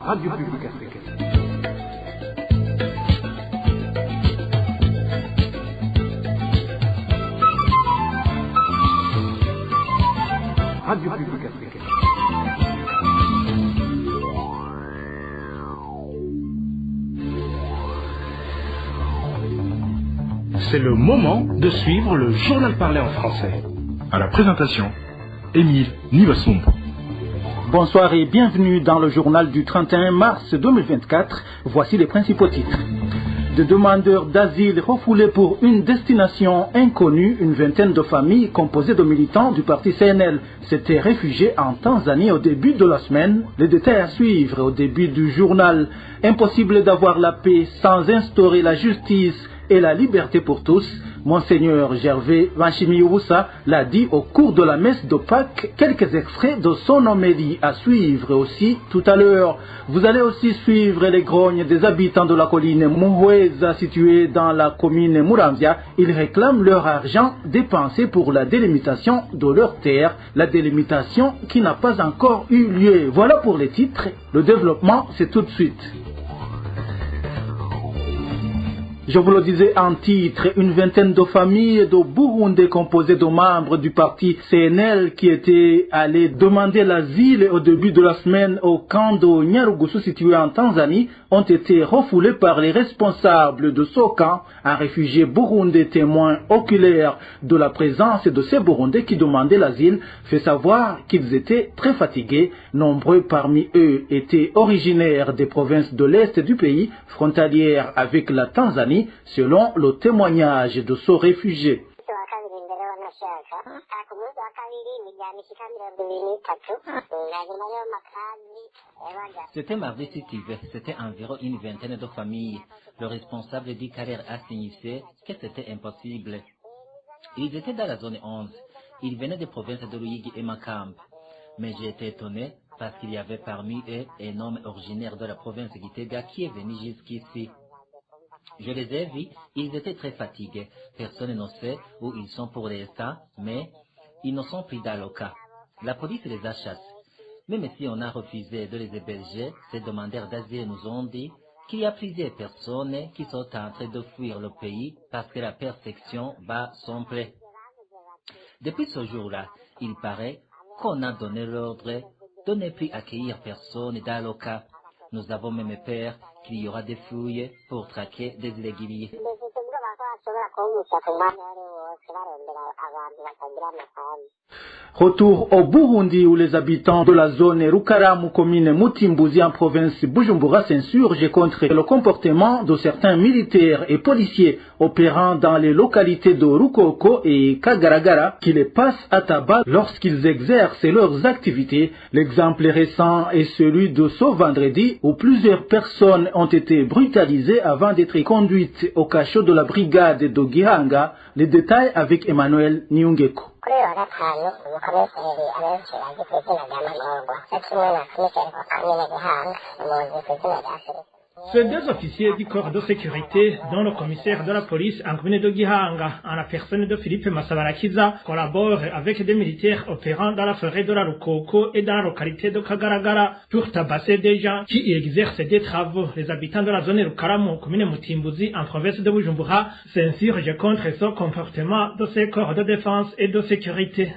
Radio Publique Africaine. Radio Publique Africaine. C'est le moment de suivre le journal parlé en français. À la présentation, Émile Nivasumbo. Bonsoir et bienvenue dans le journal du 31 mars 2024. Voici les principaux titres. De demandeurs d'asile refoulés pour une destination inconnue, une vingtaine de familles composées de militants du parti CNL s'étaient réfugiées en Tanzanie au début de la semaine. Les détails à suivre au début du journal. Impossible d'avoir la paix sans instaurer la justice et la liberté pour tous. Monseigneur Gervais Vanchimiyubusa l'a dit au cours de la messe de Pâques. Quelques extraits de son homélie à suivre aussi tout à l'heure. Vous allez aussi suivre les grognes des habitants de la colline Muhweza située dans la commune Muramvya. Ils réclament leur argent dépensé pour la délimitation de leurs terres. La délimitation qui n'a pas encore eu lieu. Voilà pour les titres. Le développement, c'est tout de suite. Je vous le disais en titre, une vingtaine de familles de Burundi composées de membres du parti CNL qui étaient allés demander l'asile au début de la semaine au camp de Nyarugusu situé en Tanzanie ont été refoulés par les responsables de ce camp. Un réfugié burundais témoin oculaire de la présence de ces Burundais qui demandaient l'asile fait savoir qu'ils étaient très fatigués. Nombreux parmi eux étaient originaires des provinces de l'Est du pays, frontalières avec la Tanzanie, selon le témoignage de ce réfugié. C'était mardi 6 hiver, c'était environ une vingtaine de familles. Le responsable dit Kader a signifié que c'était impossible. Ils étaient dans la zone 11. Ils venaient des provinces de Ruyigi et Makamba. Mais j'ai été étonné parce qu'il y avait parmi eux un homme originaire de la province de Gitega qui est venu jusqu'ici. Je les ai vus, ils étaient très fatigués. Personne ne sait où ils sont pour l'instant, mais ils ne sont plus dans le cas. La police les a chassés. Même si on a refusé de les héberger, ces demandeurs d'asile nous ont dit qu'il y a plusieurs personnes qui sont en train de fuir le pays parce que la persécution bat son près. Depuis ce jour-là, il paraît qu'on a donné l'ordre de ne plus accueillir personne dans le cas. Nous avons même peur qu'il y aura des fouilles pour traquer des irréguliers. Retour au Burundi où les habitants de la zone Rukaramu, commune Mutimbuzi en province Bujumbura s'insurgent contre le comportement de certains militaires et policiers opérant dans les localités de Rukoko et Kagaragara qui les passent à tabac lorsqu'ils exercent leurs activités. L'exemple récent est celui de ce vendredi où plusieurs personnes ont été brutalisées avant d'être conduites au cachot de la brigade de Gihanga. Les détails avec Emmanuel Niungeko. Ces deux officiers du corps de sécurité, dont le commissaire de la police en commune de Gihanga, en la personne de Philippe Massabarakiza, collaborent avec des militaires opérant dans la forêt de la Rukoko et dans la localité de Kagaragara pour tabasser des gens qui y exercent des travaux. Les habitants de la zone Rukaramu, commune Mutimbuzi, en province de Bujumbura, s'insurgent contre ce comportement de ces corps de défense et de sécurité.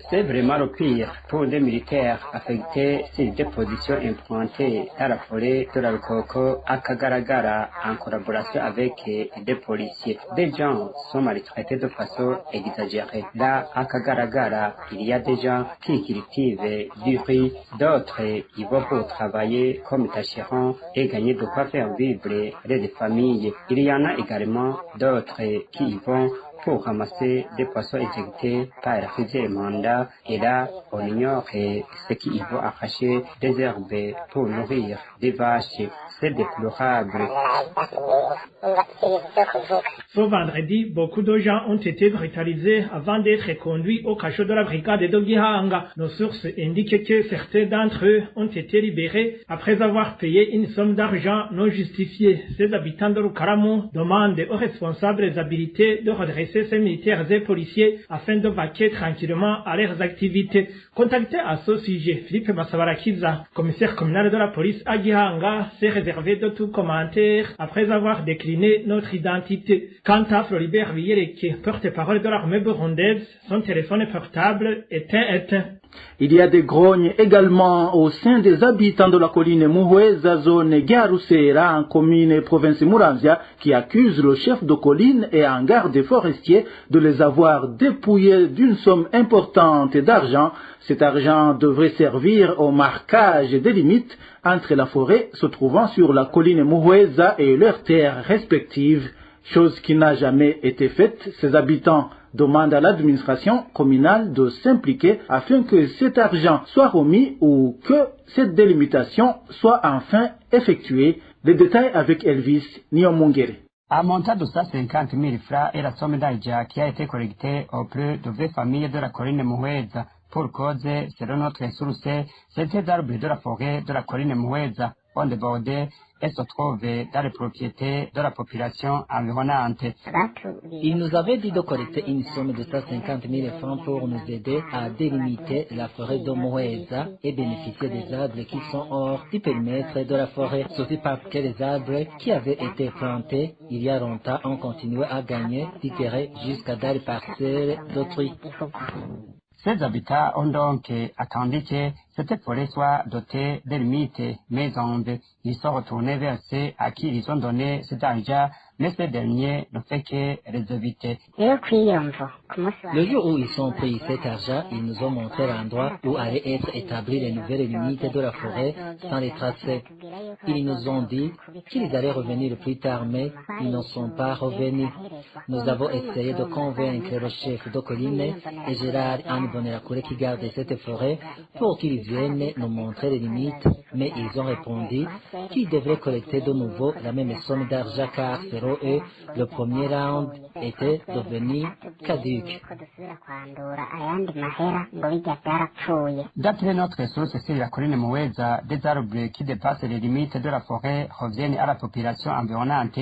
C'est vraiment le pire pour des militaires affectés sur des positions implantées dans la forêt de la Rukoko à Kagaragara en collaboration avec des policiers. Des gens sont maltraités de façon exagérée. Là, à Kagaragara, il y a des gens qui cultivent du riz, d'autres y vont pour travailler comme tâcherons et gagner de quoi faire vivre les familles. Il y en a également d'autres qui y vont pour ramasser des poissons éjectés par refuser le mandat. Et là, on ignore ce qui vont arracher des herbes pour nourrir des vaches. C'est déplorable. Ce vendredi, beaucoup de gens ont été brutalisés avant d'être conduits au cachot de la brigade de Gihanga. Nos sources indiquent que certains d'entre eux ont été libérés après avoir payé une somme d'argent non justifiée. Ces habitants de Rukaramu demandent aux responsables habilités de redresser ces militaires et policiers afin de vaquer tranquillement à leurs activités. Contacté à ce sujet, Philippe Masabarakiza, commissaire communal de la police à Gihanga, s'est réservé de tout commentaire après avoir décliné notre identité. Quant à Floribert Viyereke, porte-parole de l'armée burundaise, son téléphone portable était éteint. Il y a des grognes également au sein des habitants de la colline Muhweza, zone Garusera, en commune et province Muramvya, qui accusent le chef de colline et un garde forestier de les avoir dépouillés d'une somme importante d'argent. Cet argent devrait servir au marquage des limites entre la forêt se trouvant sur la colline Muhweza et leurs terres respectives, chose qui n'a jamais été faite. Ces habitants demandent à l'administration communale de s'impliquer afin que cet argent soit remis ou que cette délimitation soit enfin effectuée. Les détails avec Elvis Niomongere. Un montant de 150 000 francs est la somme d'argent qui a été collectée auprès de 20 familles de la colline Muhweza. Pour cause, selon notre source, certains arbres de la forêt de la colline Muhweza ont débordé et se trouvent dans les propriétés de la population environnante. Il nous avait dit de collecter une somme de 150 000 francs pour nous aider à délimiter la forêt de Muhweza et bénéficier des arbres qui sont hors du périmètre de la forêt. Ceci parce que les arbres qui avaient été plantés il y a longtemps ont continué à gagner du terrain jusqu'à dans les parcelles d'autrui. Ces habitants ont donc attendu que cette forêt soit dotée de limites, mais ils sont retournés vers ceux à qui ils ont donné cet argent, mais ces derniers ne fait que les éviter. Le jour où ils ont pris cet argent, ils nous ont montré l'endroit où allaient être établies les nouvelles limites de la forêt sans les tracer. Ils nous ont dit qu'ils allaient revenir plus tard, mais ils ne sont pas revenus. Nous avons essayé de convaincre le chef de colline et Gérard Anne-Bonerakure qui garde cette forêt pour qu'ils viennent nous montrer les limites, mais ils ont répondu qu'ils devraient collecter de nouveau la même somme d'argent car selon eux, le premier round était devenu caduc. D'après notre source sur la colline Muhweza, des arbres qui dépassent les limites de la forêt reviennent à la population environnante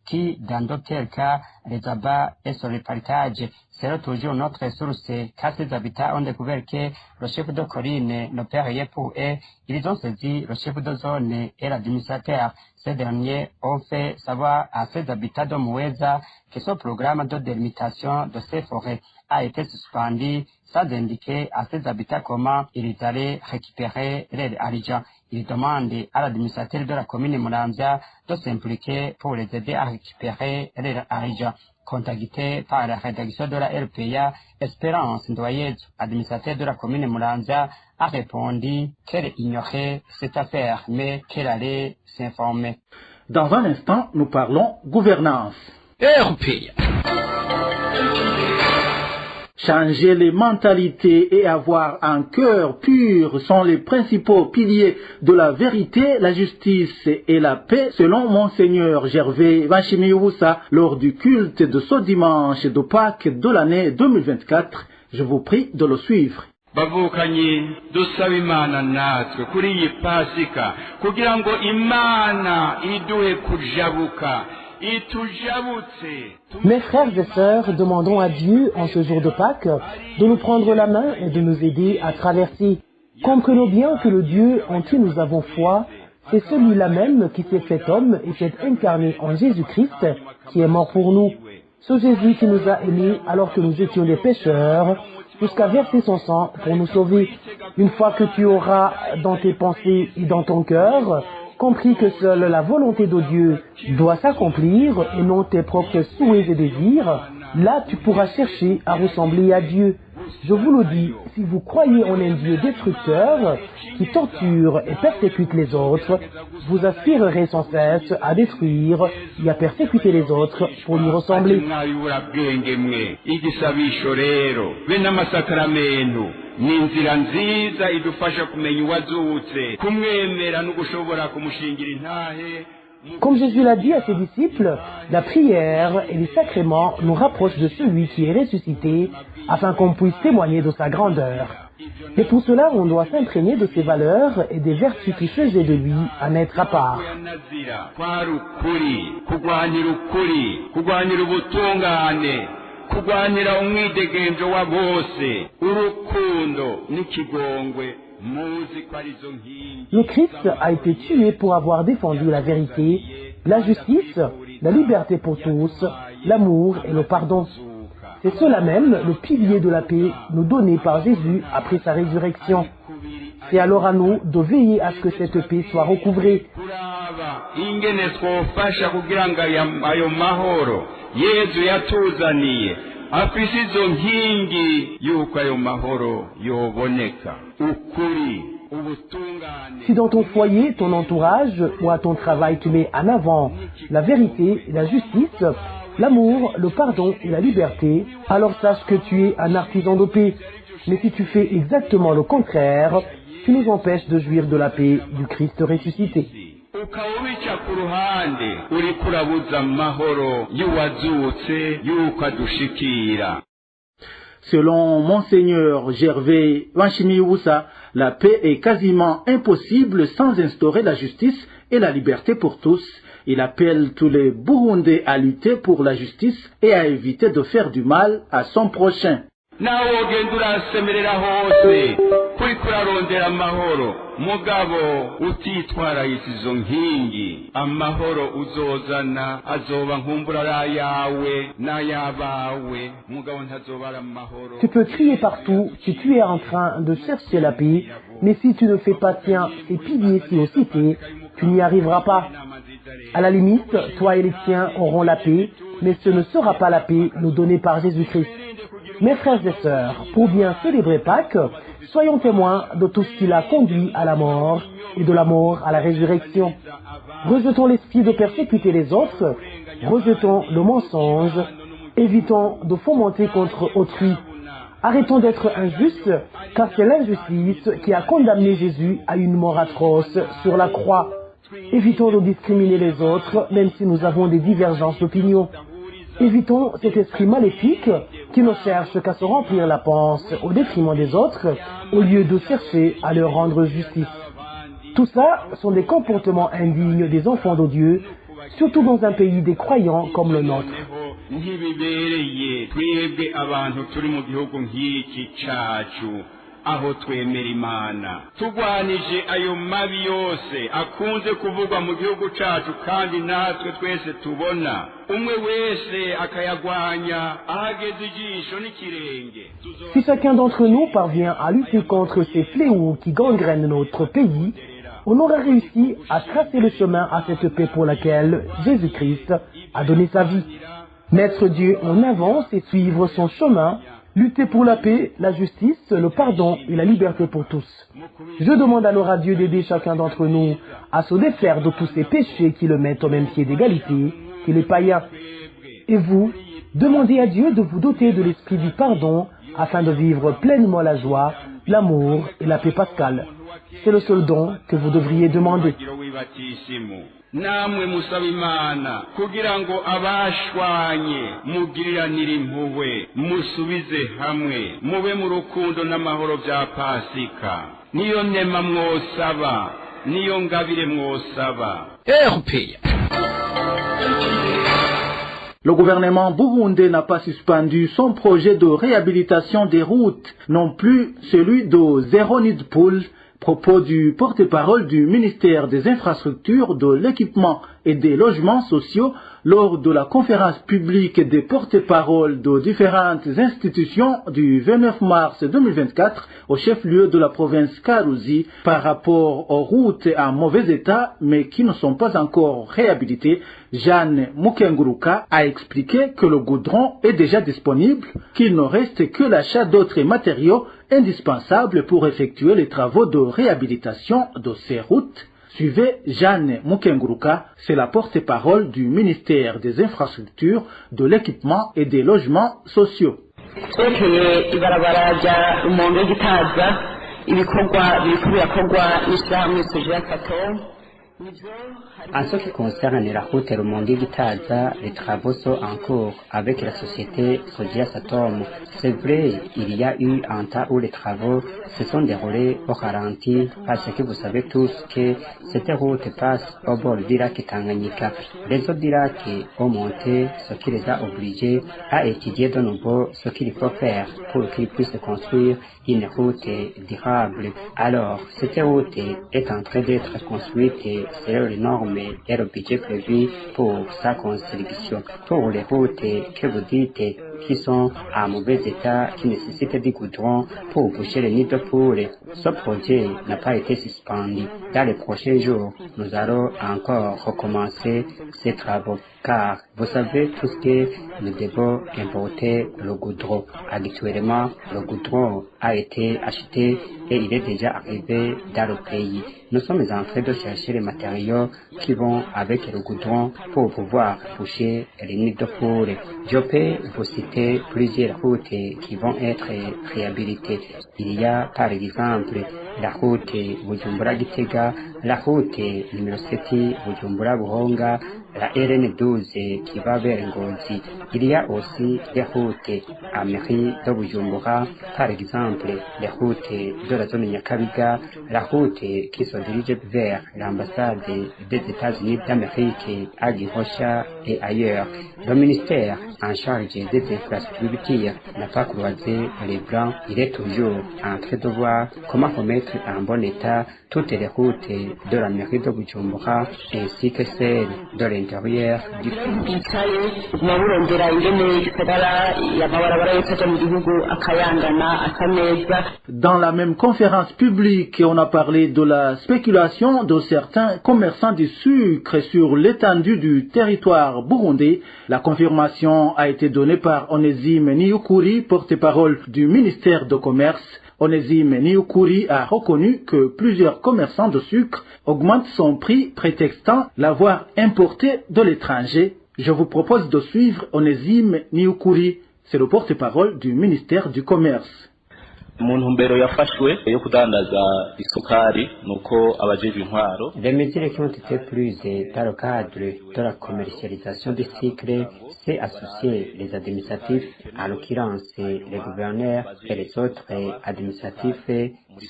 qui, dans d'autres cas, les abat et se les partagent. C'est toujours notre source, car ces habitants ont découvert que le chef de colline ne paie rien pour eux. Ils ont saisi le chef de zone et l'administrateur. Ces derniers ont fait savoir à ces habitants de Muhweza que ce programme de délimitation de ces forêts a été suspendu sans indiquer à ces habitants comment ils allaient récupérer leur argent. Ils demandent à l'administrateur de la commune Muramvya de s'impliquer pour les aider à récupérer leur argent. Contacté par la rédaction de la RPA, Espérance Ndoyezu, administrateur de la commune Muramvya, a répondu qu'elle ignorait cette affaire, mais qu'elle allait s'informer. Dans un instant, nous parlons gouvernance. RPA. Changer les mentalités et avoir un cœur pur sont les principaux piliers de la vérité, la justice et la paix, selon Monseigneur Gervais Banshimiyubusa lors du culte de ce dimanche de Pâques de l'année 2024. Je vous prie de le suivre. bavukanyi dusaba imana natwe kuri iyi pasika kugira ngo imana iduhe kujabuka. Mes frères et sœurs, demandons à Dieu, en ce jour de Pâques, de nous prendre la main et de nous aider à traverser. Comprenons bien que le Dieu en qui nous avons foi, c'est celui-là même qui s'est fait homme et s'est incarné en Jésus-Christ, qui est mort pour nous. Ce Jésus qui nous a aimés alors que nous étions des pécheurs, jusqu'à verser son sang pour nous sauver. Une fois que tu auras dans tes pensées et dans ton cœur compris que seule la volonté de Dieu doit s'accomplir et non tes propres souhaits et désirs, là tu pourras chercher à ressembler à Dieu. Je vous le dis, si vous croyez en un Dieu destructeur qui torture et persécute les autres, vous aspirerez sans cesse à détruire et à persécuter les autres pour lui ressembler. ni inzira nziza idufasha kumenya uwazutse kumwemera no gushobora kumushingira intahe Comme Jésus l'a dit à ses disciples, la prière et les sacrements nous rapprochent de celui qui est ressuscité afin qu'on puisse témoigner de sa grandeur. Et pour cela, on doit s'imprégner de ses valeurs et des vertus qui faisaient de lui un être à part. Le Christ a été tué pour avoir défendu la vérité, la justice, la liberté pour tous, l'amour et le pardon. C'est cela même le pilier de la paix nous donné par Jésus après sa résurrection. C'est alors à nous de veiller à ce que cette paix soit recouvrée. Si dans ton foyer, ton entourage ou à ton travail tu mets en avant la vérité, la justice, l'amour, le pardon et la liberté, alors sache que tu es un artisan de paix. Mais si tu fais exactement le contraire, tu nous empêches de jouir de la paix du Christ ressuscité. Selon Monseigneur Gervais Wanchimiwusa, la paix est quasiment impossible sans instaurer la justice et la liberté pour tous. Il appelle tous les Burundais à lutter pour la justice et à éviter de faire du mal à son prochain. Tu peux crier partout que tu es en train de chercher la paix, mais si tu ne fais pas tien ces piliers-ci aux cités, tu n'y arriveras pas. À la limite, toi et les tiens auront la paix, mais ce ne sera pas la paix nous donnée par Jésus-Christ. Mes frères et sœurs, pour bien célébrer Pâques, soyons témoins de tout ce qui l'a conduit à la mort et de la mort à la résurrection. Rejetons l'esprit de persécuter les autres, rejetons le mensonge, évitons de fomenter contre autrui. Arrêtons d'être injustes, car c'est l'injustice qui a condamné Jésus à une mort atroce sur la croix. Évitons de discriminer les autres, même si nous avons des divergences d'opinion. Évitons cet esprit maléfique qui ne cherche qu'à se remplir la panse au détriment des autres, au lieu de chercher à leur rendre justice. Tout ça sont des comportements indignes des enfants de Dieu, surtout dans un pays des croyants comme le nôtre. aho twemera Imana tugwanije ayo mabi yose akunze kuvugwa mu gihugu cacu kandi natwe twese tubona umwe wese akayagwanya ahageze ijisho n'ikirenge. Si chacun d'entre nous parvient à lutter contre ces fléaux qui gangrènent notre pays, on aura réussi à tracer le chemin à cette paix pour laquelle Jésus-Christ a donné sa vie. Mettre Dieu en avance et suivre son chemin, lutter pour la paix, la justice, le pardon et la liberté pour tous. Je demande alors à Dieu d'aider chacun d'entre nous à se défaire de tous ces péchés qui le mettent au même pied d'égalité que les païens. Et vous, demandez à Dieu de vous doter de l'esprit du pardon afin de vivre pleinement la joie, l'amour et la paix pascale. C'est le seul don que vous devriez demander. namwe musaba Imana kugira ngo abashwanye mugiriranire impuhwe musubize hamwe mube mu rukundo n'amahoro bya Pasika niyo nema mwosaba niyo ngabire mwosaba. Le gouvernement burundais n'a pas suspendu son projet de réhabilitation des routes, non plus celui de Zeronidpool, propos du porte-parole du ministère des Infrastructures, de l'Équipement et des Logements Sociaux lors de la conférence publique des porte-paroles de différentes institutions du 29 mars 2024 au chef-lieu de la province Karuzi par rapport aux routes en mauvais état mais qui ne sont pas encore réhabilitées. Jeanne Mukenguruka a expliqué que le goudron est déjà disponible, qu'il ne reste que l'achat d'autres matériaux indispensables pour effectuer les travaux de réhabilitation de ces routes. Suivez Jeanne Mukenguruka, c'est la porte-parole du ministère des Infrastructures, de l'Équipement et des Logements Sociaux. En ce qui concerne la route Rumongi-Gitaza, les travaux sont en cours avec la société Sodias Atom. C'est vrai, il y a eu un temps où les travaux se sont déroulés au ralenti parce que vous savez tous que cette route passe au bord du lac Tanganyika. Les eaux du lac ont monté, ce qui les a obligés à étudier de nouveau ce qu'il faut faire pour qu'ils puissent construire une route durable. Alors, cette route est en train d'être construite selon les normes et le budget prévu pour sa construction. Pour les routes que vous dites qui sont en mauvais état, qui nécessitent du goudron pour boucher les nids de poules, ce projet n'a pas été suspendu. Dans les prochains jours, nous allons encore recommencer ces travaux, car vous savez tous que nous devons importer le goudron. Actuellement, le goudron a été acheté et il est déjà arrivé dans le pays. Nous sommes en train de chercher les matériaux qui vont avec le goudron pour pouvoir boucher les nids de poules. Je peux vous citer plusieurs routes qui vont être réhabilitées. Il y a par exemple la route Bujumbura-Gitega, la route numéro 7 Bujumbura-Buhonga, la RN12 qui va vers Ngozi. Il y a aussi les routes à mairie de Bujumbura, par exemple les routes de la zone Nyakabiga, la route qui se dirige vers l'ambassade des États-Unis d'Amérique à Gihosha et ailleurs. Le ministère en charge des infrastructures n'a pas croisé les bras. Il est toujours en train de voir comment remettre en bon état toutes les routes de la mairie de Bujumbura ainsi que celles de l'intérieur du pays. Dans la même conférence publique, on a parlé de la spéculation de certains commerçants du sucre sur l'étendue du territoire burundais. La confirmation a été donnée par Onésime Niyukuri, porte-parole du ministère de Commerce. Onésime Niyukuri a reconnu que plusieurs commerçants de sucre augmentent son prix prétextant l'avoir importé de l'étranger. Je vous propose de suivre Onésime Niyukuri, c'est le porte-parole du ministère du Commerce. Les mesures qui ont été prises dans le cadre de la commercialisation du sucre, c'est associer les administratifs, en l'occurrence les gouverneurs et les autres administratifs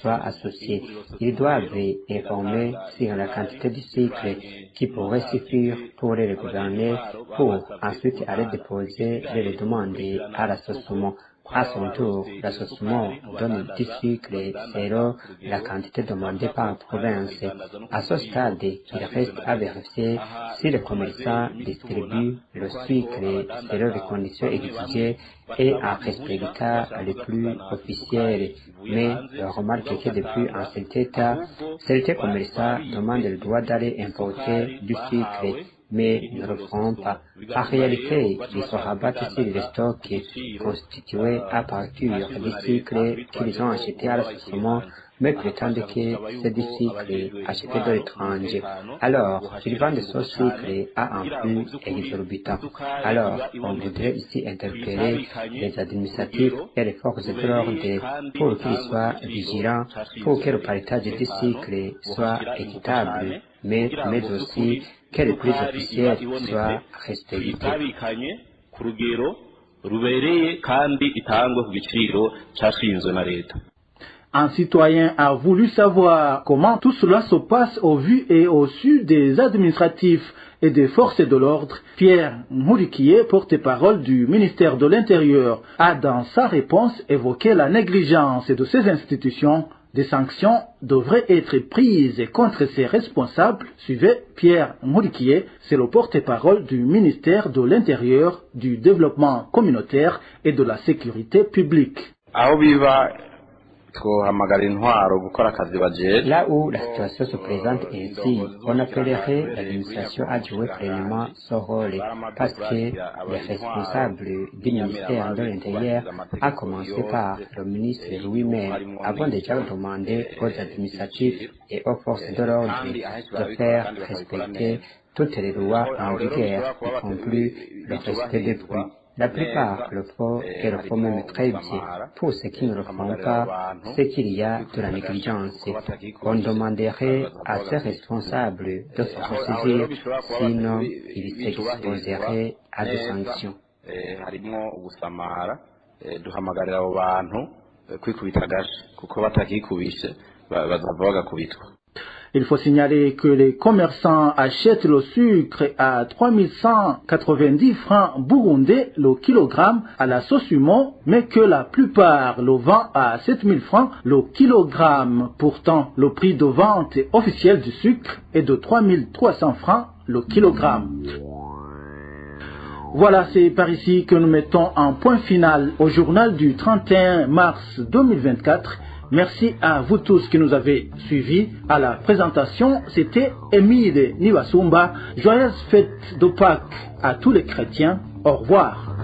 soient associés. Ils doivent informer sur la quantité de sucre qui pourrait suffire pour les gouverneurs pour ensuite aller déposer les demandes à l'association. À son tour, l'association donne du sucre selon la quantité demandée par province. À ce stade, il reste à vérifier si le commerçant distribue le sucre selon les conditions exigées et en respectant les plus officiels. Mais je remarque que depuis en cet état, certains commerçants demandent le droit d'aller importer du sucre, mais ne le feront pas. En réalité, ils se rabattent sur les stocks constitués à partir du sucre qu'ils ont acheté à l'association, mais prétendent que c'est du sucre acheté de l'étranger. Alors, ils vendent ce sucre à un prix exorbitant. Alors, on voudrait ici interpeller les administratifs et les forces de l'ordre pour qu'ils soient vigilants, pour que le partage du sucre soit équitable, mais aussi que les prix officiels soient respectés. Un citoyen a voulu savoir comment tout cela se passe au vu et au su des administratifs et des forces de l'ordre. Pierre Nkurikiye, porte-parole du ministère de l'Intérieur, a dans sa réponse évoqué la négligence de ces institutions. Des sanctions devraient être prises contre ces responsables. Suivez Pierre Nkurikiye, c'est le porte-parole du ministère de l'Intérieur, du Développement communautaire et de la Sécurité publique. Là où la situation se présente ainsi, on appellerait l'administration à jouer pleinement son rôle parce que les responsables du ministère de l'Intérieur, à commencer par le ministre lui-même, avons déjà demandé aux administratifs et aux forces de l'ordre de faire respecter toutes les lois en vigueur, y compris le respect des bruits. La plupart le font et le font même très bien. Pour ceux qui ne le font pas, c'est qu'il y a de la négligence. On demanderait à ces responsables de se ressaisir, sinon ils s'exposeraient à des sanctions. Duhamagarira abo bantu kwikubita agace kuko batakikubishe bazava bagakubitwa. Il faut signaler que les commerçants achètent le sucre à 3190 francs burundais le kilogramme à la Sosumo, mais que la plupart le vendent à 7000 francs le kilogramme. Pourtant, le prix de vente officiel du sucre est de 3300 francs le kilogramme. Voilà, c'est par ici que nous mettons un point final au journal du 31 mars 2024. Merci à vous tous qui nous avez suivis. À la présentation, c'était Émile Nibasumba. Joyeuse fête de Pâques à tous les chrétiens. Au revoir.